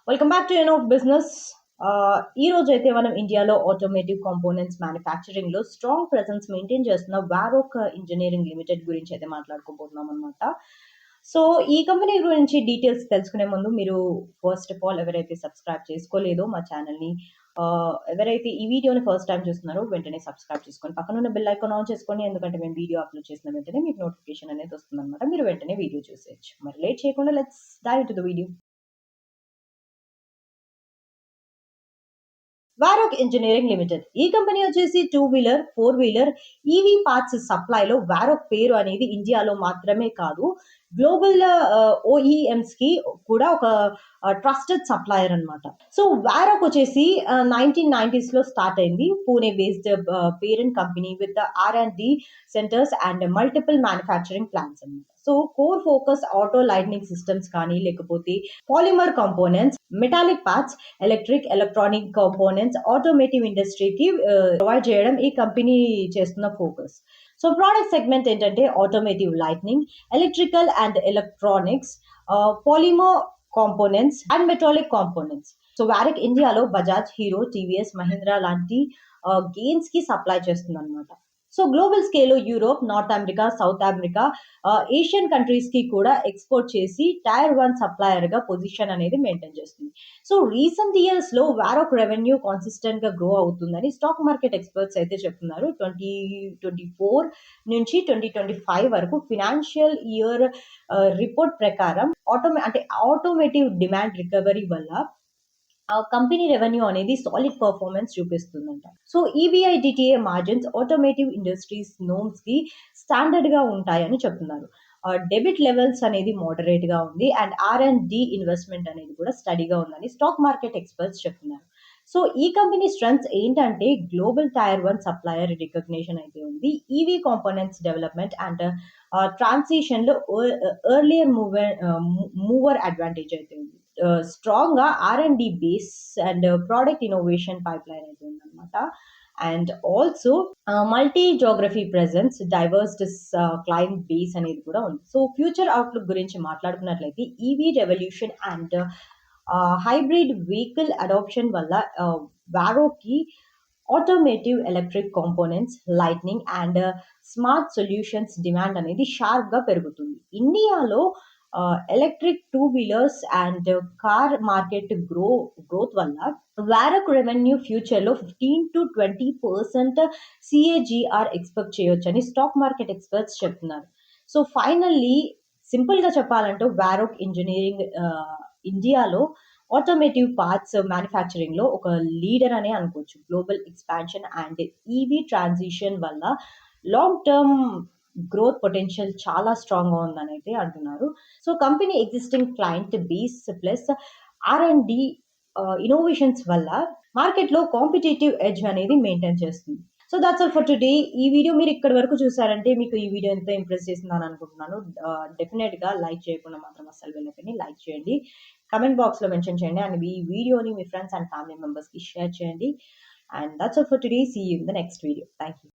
Welcome back to of business. ఈ రోజు అయితే మనం ఇండియాలో ఆటోమేటివ్ కాంపోనెంట్స్ మ్యానుఫ్యాక్చరింగ్ లో స్ట్రాంగ్ ప్రెసెన్స్ మెయింటైన్ చేస్తున్న వారోక్ ఇంజనీరింగ్ లిమిటెడ్ గురించి అయితే మాట్లాడుకోబోతున్నాం అనమాట. సో ఈ కంపెనీ గురించి డీటెయిల్స్ తెలుసుకునే ముందు మీరు ఫస్ట్ ఆఫ్ ఆల్ ఎవరైతే సబ్స్క్రైబ్ చేసుకోలేదో మా ఛానల్ని, ఎవరైతే ఈ వీడియోని ఫస్ట్ టైం చూస్తున్నారో వెంటనే సబ్స్క్రైబ్ చేసుకొని పక్కన ఉన్న బెల్ ఐకాన్ ఆన్ చేసుకోండి. ఎందుకంటే మేము వీడియో అప్లోడ్ చేసిన వెంటనే మీకు నోటిఫికేషన్ అనేది వస్తుంది అనమాట. మీరు వెంటనే వీడియో చూసేయచ్చు. మరి లేట్ చేయకుండా let's dive to the video. Varroc engineering limited ఈ కంపెనీ వచ్చేసి 2-వీలర్ 4-వీలర్ ఈవీ పార్ట్స్ సప్లైలో వారోక్ పేరు అనేది ఇండియాలో మాత్రమే కాదు, గ్లోబల్ ఓఈఎంస్ కి కూడా ఒక ట్రస్టెడ్ సప్లయర్ అనమాట. సో వారోక్ వచ్చేసి 1990s లో స్టార్ట్ అయింది. Pune based parent company with R&D centres and multiple manufacturing plants అనమాట. So core focus auto lightning systems కానీ, లేకపోతే polymer components, metallic parts, electronic components automotive ఇండస్ట్రీకి ప్రొవైడ్ చేయడం ఈ కంపెనీ చేస్తున్న ఫోకస్. సో ప్రోడక్ట్ సెగ్మెంట్ ఏంటంటే automotive lightning, electrical and electronics, polymer components and metallic components. So Varroc ఇండియాలో Bajaj, hero, TVS, Mahindra లాంటి gains కి సప్లై చేస్తుంది అనమాట. సో గ్లోబల్ స్కేల్లో Europe, north America, south America, Asian countries కి కూడా ఎక్స్పోర్ట్ చేసి టైర్ 1 సప్లయర్ గా పొజిషన్ అనేది మెయింటైన్ చేస్తుంది. సో రీసెంట్ ఇయర్స్ లో వారోక్ రెవెన్యూ కాన్సిస్టెంట్ గా గ్రో అవుతుందని స్టాక్ మార్కెట్ ఎక్స్పర్ట్స్ అయితే చెప్తున్నారు. 2024 నుంచి 2025 వరకు ఫినాన్షియల్ ఇయర్ రిపోర్ట్ ప్రకారం ఆటోమేటివ్ డిమాండ్ రికవరీ వల్ల కంపెనీ రెవెన్యూ అనేది solid performance చూపిస్తుందంట. So ఈబీఐ DTA margins automotive industries నోమ్స్ కి స్టాండర్డ్ గా ఉంటాయని చెప్తున్నారు. డెబిట్ లెవెల్స్ అనేది మోడరేట్ గా ఉంది అండ్ R&D ఇన్వెస్ట్మెంట్ అనేది కూడా స్టడీగా ఉందని స్టాక్ మార్కెట్ ఎక్స్పర్ట్స్ చెప్తున్నారు. సో ఈ కంపెనీ స్ట్రెంగ్స్ ఏంటంటే గ్లోబల్ టైర్ 1 సప్లయర్ రికగ్నిషన్ అయితే ఉంది, EV components development and transition లో ఎర్లియర్ మూవర్ అడ్వాంటేజ్ అయితే ఉంది. స్ట్రాంగ్ గా R&D base and product innovation pipeline అయితే ఉందన్నమాట. And also multi geography presence, diverse client base అనేది కూడా ఉంది. సో ఫ్యూచర్ అవుట్లుక్ గురించి మాట్లాడుకున్నట్లయితే EV revolution and hybrid vehicle adoption వల్ల వారోకి automotive electric components, lightning and smart solutions demand అనేది షార్ప్ గా పెరుగుతుంది. ఇండియాలో electric two wheelers and car market growth వల్ల వారోక్ రెవెన్యూ ఫ్యూచర్ లో 15-20% CAGR ఎక్స్పెక్ట్ చేయొచ్చని స్టాక్ మార్కెట్ ఎక్స్పర్ట్స్ చెప్తున్నారు. సో ఫైనల్లీ సింపుల్ గా చెప్పాలంటే వారోక్ ఇంజనీరింగ్ ఇండియాలో ఆటోమేటివ్ పార్ట్స్ మ్యానుఫ్యాక్చరింగ్ లో ఒక లీడర్ అనే అనుకోవచ్చు. Global expansion and EV transition వల్ల లాంగ్ టర్మ్ గ్రోత్ పొటెన్షియల్ చాలా స్ట్రాంగ్ గా ఉందని అయితే అంటున్నారు. So company existing client base plus R&D innovations వల్ల మార్కెట్ లో కాంపిటేటివ్ ఎడ్జ్ అనేది మెయింటైన్ చేస్తుంది. So that's all for today. ఈ వీడియో మీరు ఇక్కడ వరకు చూసారంటే మీకు ఈ వీడియో ఎంత ఇంప్రెస్ చేసిందని అనుకుంటున్నాను. డెఫినెట్ గా లైక్ చేయకుండా మాత్రం అస్సలు వెళ్ళకండి. లైక్ చేయండి, కమెంట్ బాక్స్ లో మెన్షన్ చేయండి అండ్ ఈ వీడియోని మీ ఫ్రెండ్స్ అండ్ ఫ్యామిలీ మెంబర్స్ కి షేర్ చేయండి. And that's all for today. See you in the next video. Thank you.